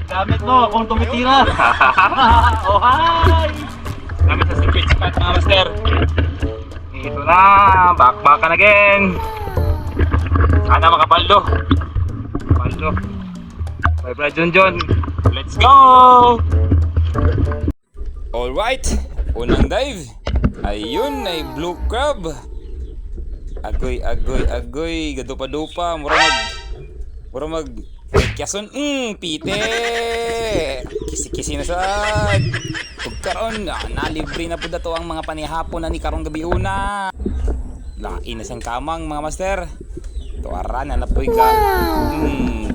Gamit mo kung tumitira. Oh, hi! Gamit sa sweet spot mga master. Ito na, back-backan again. Sana makapaldo. Paldo. Bye bye Junjun. Let's go! Alright, unang dive. Ayun ay blue crab. Agoy, gadupa-dupa, mura mag kyason, pite. Kisi-kisi na sad. Ug karon, nalibre na pud dato ang mga panihapon na ni karong gabi una. Lain na sang kamang mga master. Tuwaran na napoy ka.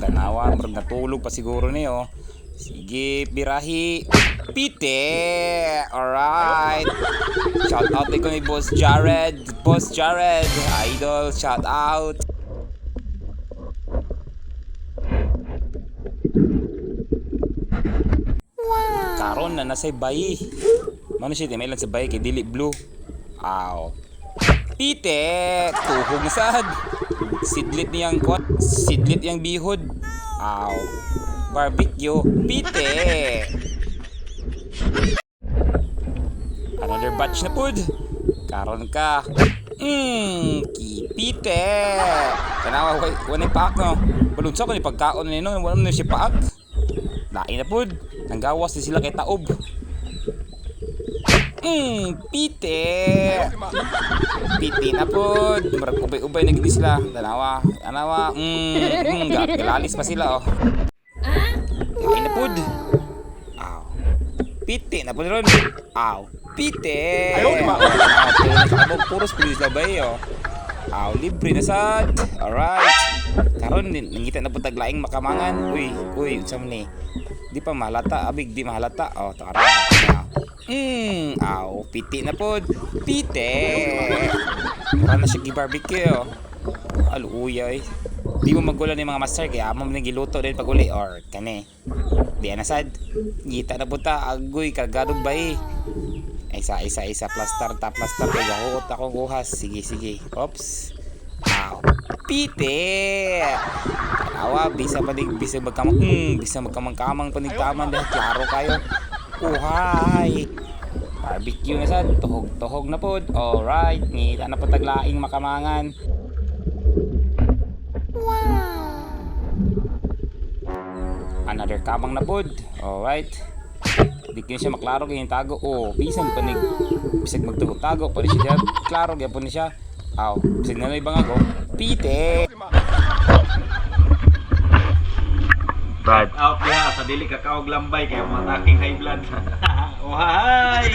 Tanawa, murag natulog pa siguro ni oh. Sige, birahi. Pite! Alright! Shout out ko ni Boss Jared. Boss Jared, idol, shout out. Karon na nasay bayi. Mano siya, may lang sa bayi kay dili blue. Aw. Pite! Tuhog na sad. Sidlit niyang kot. Sidlit niyang bihod. Aw. Barbecue. Pite! Another batch na pud. Karon ka. Kipite! Kanawa, wala paak no. Balunsa ko ni pagkaon na no. Wala na siya paak. Lain na pud. Nanggawas din sila kay taob. Pite! Pite na pud. Murag ubay-ubay na gid sila. Tanawa, galalis pa sila oh. Lain na pud. Aw. Pite na pud ron. Aw. Pite! Ayaw ma. Puros pulis labay oh. Aw, libre na sad. Alright. Karon nangita na pud taglaing makamangan. Uy, unsa man ni? Di pa mahalata, abig di mahalata. Oh, tara. Aw, piti na pod. Pite. Mura na siya gi-barbecue oh. Aluyay. Di mo magulo ni mga master kaya amo man giluto din pag uli or kani. Di na sad. Ngita na pud ta agoy kargadog bay. Isa plaster kay gahuot akong uhas. Sige. Oops. Aw. Pite. Awa, bisa magkamang panigtaman dahil klaro kayo. Uhay. Barbecue na sad, tuhog na pod. Alright, ngita na pataglaing makamangan. Wow. Another kamang na pod. Alright. Di ko siya maklaro kaya yung tago. Oh, bisag magtago pa rin siya. Klaro kaya po niya siya. Aw, bisag na ibang ako. Pite. Bad out ya, sa dili ka kaog lambay kay mataking high blood. Oh, hi!